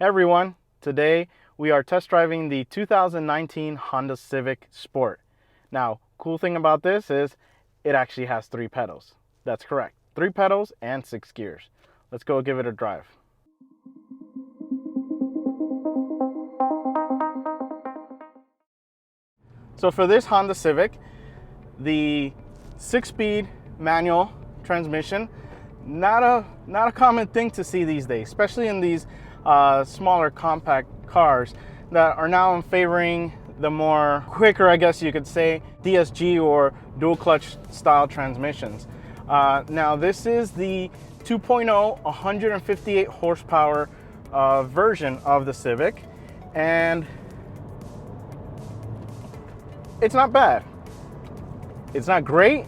Hey everyone, today we are test driving the 2019 Honda Civic Sport. Now, cool thing about this is it actually has 3 pedals. That's correct, 3 pedals and 6 gears. Let's go give it a drive. So for this Honda Civic, the 6-speed manual transmission, not a common thing to see these days, especially in these smaller compact cars that are now favoring the more quicker, I guess you could say, DSG or dual clutch style transmissions. Now this is the 2.0 158 horsepower version of the Civic, and it's not bad. It's not great,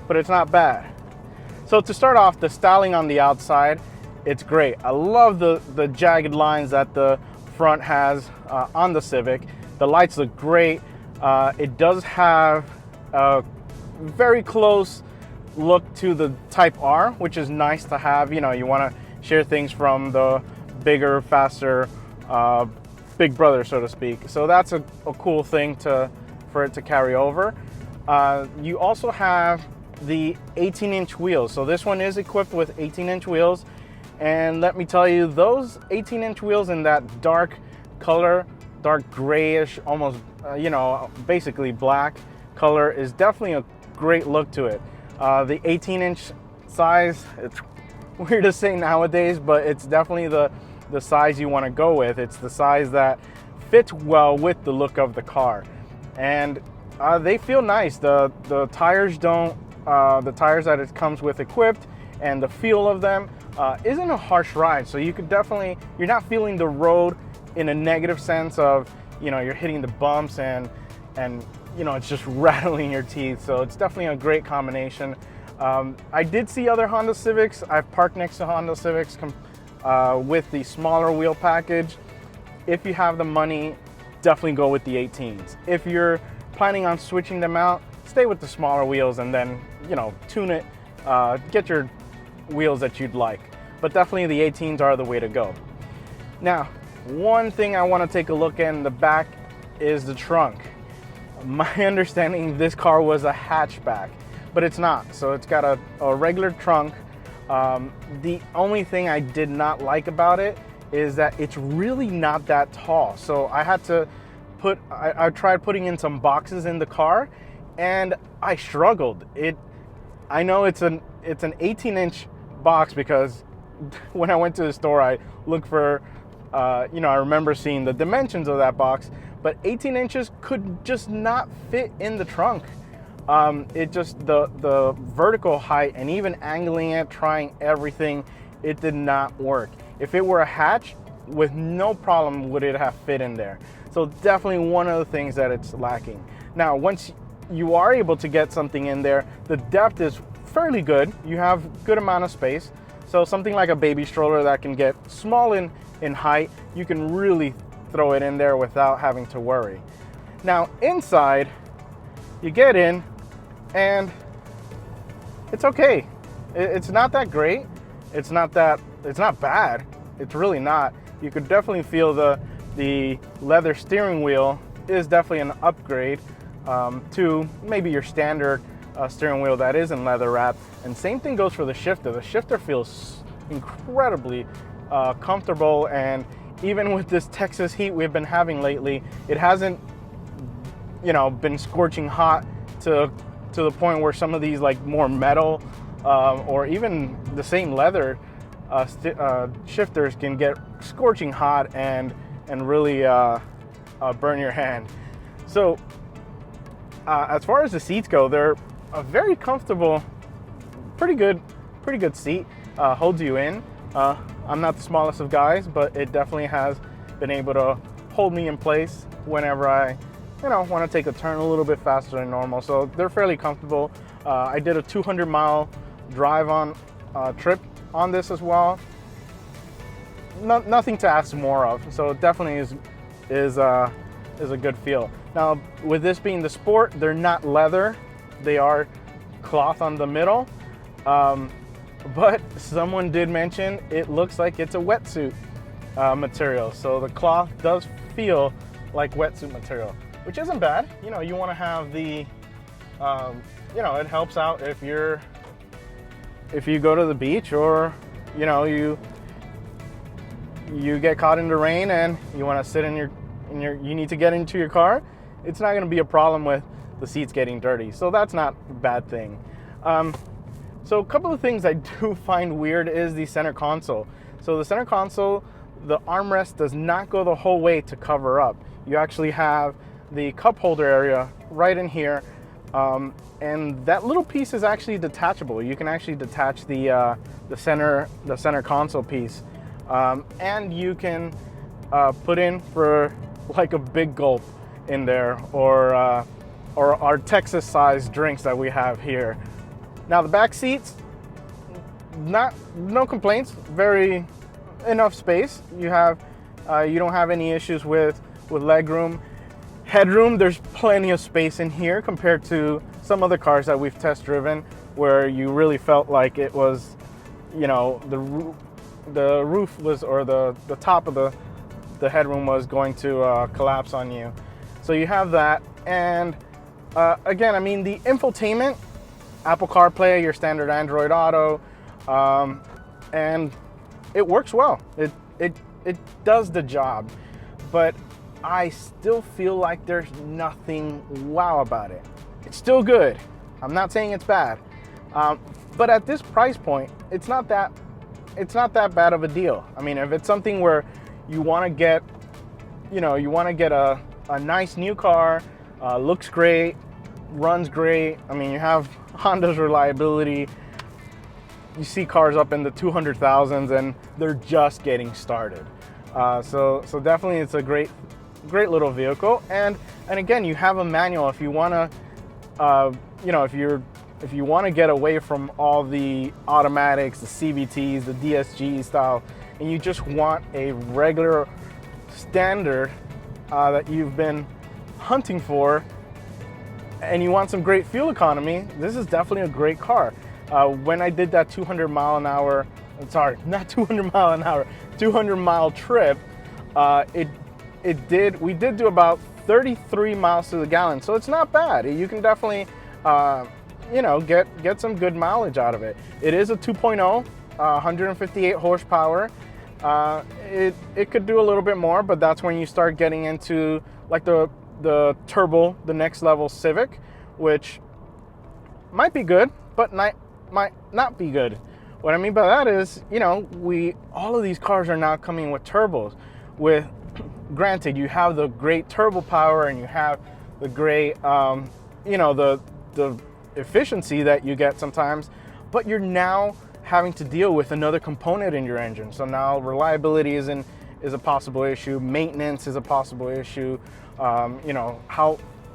but it's not bad. So to start off, the styling on the outside, it's great. I love the jagged lines that the front has on the Civic. The lights look great. It does have a very close look to the Type R, which is nice to have. You know, you want to share things from the bigger, faster big brother, so to speak. So that's a cool thing for it to carry over. You also have the 18-inch wheels. So this one is equipped with 18-inch wheels. And let me tell you, those 18-inch wheels in that dark color, dark grayish, almost, basically black color is definitely a great look to it. The 18-inch size, it's weird to say nowadays, but it's definitely the size you want to go with. It's the size that fits well with the look of the car. And they feel nice. The tires don't, the tires that it comes with equipped and the feel of them isn't a harsh ride. So you could definitely, you're not feeling the road in a negative sense of, you're hitting the bumps and it's just rattling your teeth. So it's definitely a great combination. I did see other Honda Civics. I've parked next to Honda Civics with the smaller wheel package. If you have the money, definitely go with the 18s. If you're planning on switching them out, stay with the smaller wheels and then, tune it, get your wheels that you'd like. But definitely the 18s are the way to go. Now, one thing I want to take a look at in the back is the trunk. My understanding, this car was a hatchback, but it's not. So it's got a regular trunk. The only thing I did not like about it is that it's really not that tall. So I had to I tried putting in some boxes in the car and I struggled. I know it's an 18-inch box because when I went to the store, I looked for, I remember seeing the dimensions of that box, but 18 inches could just not fit in the trunk. It just, the vertical height and even angling it, trying everything, it did not work. If it were a hatch, with no problem would it have fit in there. So definitely one of the things that it's lacking. Now, once you are able to get something in there, the depth is fairly good. You have good amount of space. So something like a baby stroller that can get small in height, you can really throw it in there without having to worry. Now inside, you get in and it's okay. It's not that great. It's not bad. It's really not. You could definitely feel the leather steering wheel is definitely an upgrade to maybe your standard steering wheel that isn't leather wrapped. And same thing goes for the shifter. The shifter feels incredibly comfortable, and even with this Texas heat we've been having lately, it hasn't been scorching hot to the point where some of these like more metal or even the same leather shifters can get scorching hot and really burn your hand. So as far as the seats go, they're a very comfortable, pretty good seat. Holds you in. I'm not the smallest of guys, but it definitely has been able to hold me in place whenever I want to take a turn a little bit faster than normal. So they're fairly comfortable. I did a 200-mile drive on trip on this as well. Nothing to ask more of. So it definitely is a good feel. Now, with this being the Sport, they're not leather. They are cloth on the middle. But someone did mention it looks like it's a wetsuit. material. So the cloth does feel like wetsuit material, which isn't bad. You know, you want to have the, you know, it helps out if you go to the beach, or, you know, you get caught in the rain and you want to sit in your, you need to get into your car. It's not going to be a problem with the seats getting dirty. So that's not a bad thing. So a couple of things I do find weird is the center console. So the center console, the armrest does not go the whole way to cover up. You actually have the cup holder area right in here, and that little piece is actually detachable. You can actually detach the center console piece, and you can put in for like a big gulp in there, or our Texas-sized drinks that we have here. Now the back seats, no complaints, very enough space. You have you don't have any issues with leg room. Headroom, there's plenty of space in here compared to some other cars that we've test driven where you really felt like it was, you know, the roof was, or the top of the headroom was going to collapse on you. So you have that. And again, I mean, the infotainment, Apple CarPlay, your standard Android Auto, and it works well. It does the job, but I still feel like there's nothing wow about it. It's still good. I'm not saying it's bad, but at this price point, it's not that bad of a deal. I mean, if it's something where you want to get, you know, you want to get a nice new car, looks great, runs great. I mean, you have Honda's reliability. You see cars up in the 200,000s and they're just getting started. So definitely it's a great little vehicle. And again, you have a manual if you want to, you know, if you want to get away from all the automatics, the CVTs, the DSG style, and you just want a regular standard that you've been hunting for, and you want some great fuel economy, this is definitely a great car. When I did that 200 mile trip, we did do about 33 miles to the gallon. So it's not bad. You can definitely, you know, get some good mileage out of it. It is a 2.0, 158 horsepower. It could do a little bit more, but that's when you start getting into like the turbo, the next level Civic, which might be good, but might not be good. What I mean by that is, you know, all of these cars are now coming with turbos. With, granted, you have the great turbo power and you have the great, you know, the efficiency that you get sometimes, but you're now having to deal with another component in your engine. So now reliability is a possible issue. Maintenance is a possible issue. You know,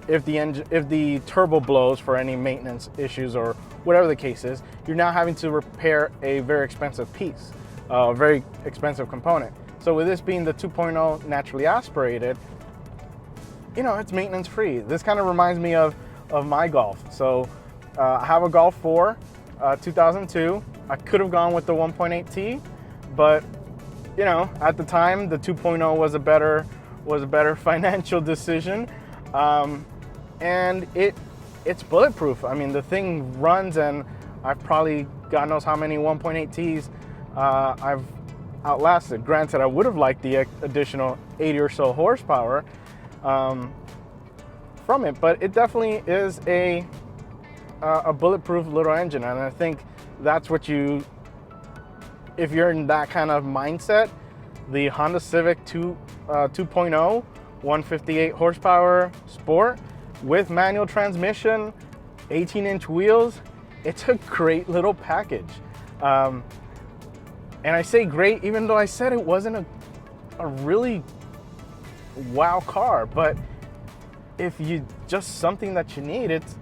if the turbo blows for any maintenance issues or whatever the case is, you're now having to repair a very expensive piece, a very expensive component. So with this being the 2.0 naturally aspirated, you know, it's maintenance free. This kind of reminds me of my Golf. So I have a Golf 4, 2002. I could have gone with the 1.8T, but you know, at the time the 2.0 was a better financial decision. And it's bulletproof. I mean, the thing runs, and I've probably, God knows how many 1.8Ts I've outlasted. Granted, I would have liked the additional 80 or so horsepower from it, but it definitely is a bulletproof little engine. And I think that's what if you're in that kind of mindset, the Honda Civic 2.0, 158 horsepower Sport with manual transmission, 18-inch wheels, it's a great little package. And I say great, even though I said it wasn't a really wow car, but if you just something that you need, it's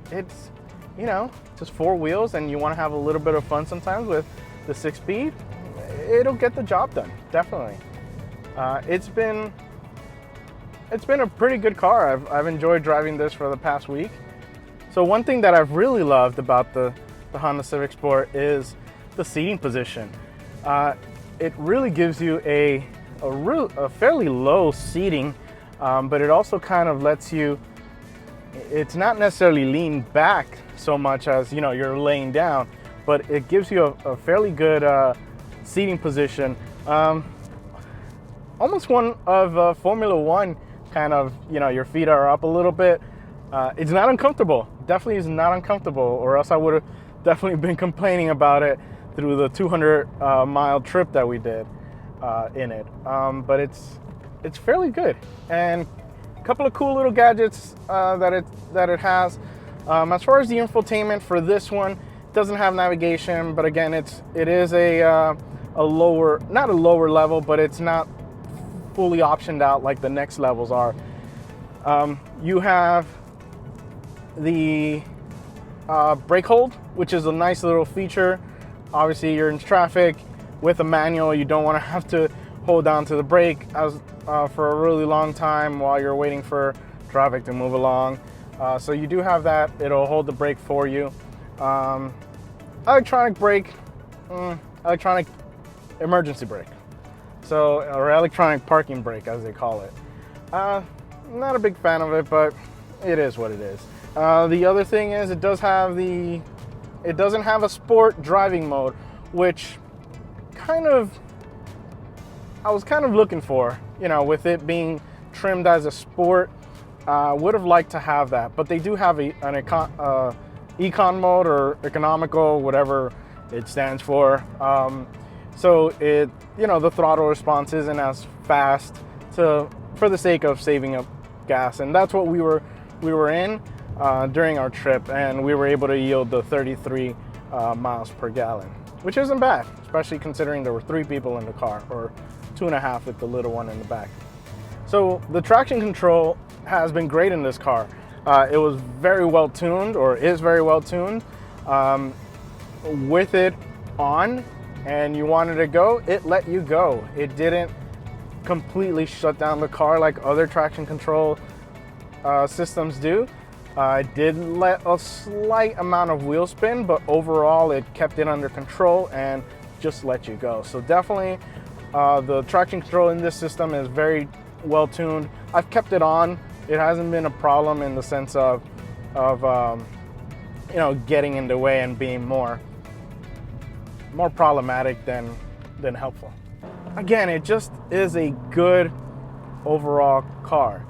you know, just four wheels, and you want to have a little bit of fun sometimes with the 6-speed, it'll get the job done, definitely. It's been a pretty good car. I've enjoyed driving this for the past week. So one thing that I've really loved about the Honda Civic Sport is the seating position. It really gives you a a fairly low seating, but it also kind of lets you, it's not necessarily lean back so much as, you know, you're laying down, but it gives you a fairly good seating position. Almost one of Formula One, kind of, you know, your feet are up a little bit. It's not uncomfortable, definitely is not uncomfortable, or else I would have definitely been complaining about it through the 200-mile trip that we did in it. But it's fairly good, and a couple of cool little gadgets that it has. As far as the infotainment for this one, it doesn't have navigation, but again, it is a lower, not a lower level, but it's not fully optioned out like the next levels are. You have the brake hold, which is a nice little feature. Obviously, you're in traffic with a manual, you don't want to have to hold down to the brake for a really long time while you're waiting for traffic to move along. So you do have that. It'll hold the brake for you. Electronic brake, electronic emergency brake. So, or electronic parking brake, as they call it. Not a big fan of it, but it is what it is. The other thing is it doesn't have a sport driving mode, which I was kind of looking for, you know, with it being trimmed as a sport. Would have liked to have that, but they do have an econ mode, or economical, whatever it stands for. So it, you know, the throttle response isn't as fast for the sake of saving up gas, and that's what we were in during our trip, and we were able to yield the 33 miles per gallon, which isn't bad, especially considering there were 3 people in the car, or 2.5 with the little one in the back. So the traction control has been great in this car. It was very well tuned, or is very well tuned. With it on and you wanted to go, it let you go. It didn't completely shut down the car like other traction control systems do. It did let a slight amount of wheel spin, but overall it kept it under control and just let you go. So definitely the traction control in this system is very well tuned. I've kept it on. It hasn't been a problem in the sense of you know, getting in the way and being more problematic than helpful. Again, it just is a good overall car.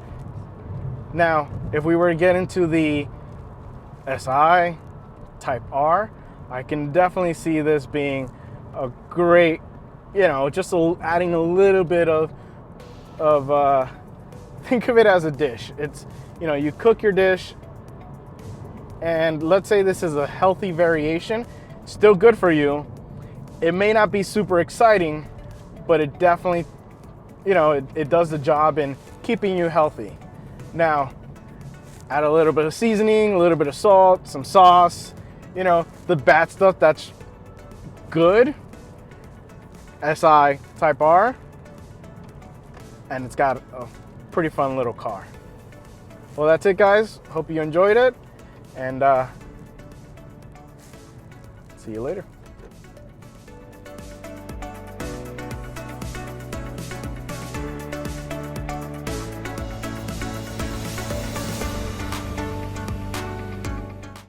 Now, if we were to get into the SI Type R, I can definitely see this being a great, you know, just adding a little bit of think of it as a dish. It's, you know, you cook your dish, and let's say this is a healthy variation, still good for you. It may not be super exciting, but it definitely, you know, it does the job in keeping you healthy. Now, add a little bit of seasoning, a little bit of salt, some sauce, you know, the bad stuff that's good. SI Type R, and it's got a pretty fun little car. Well, that's it, guys. Hope you enjoyed it, and see you later.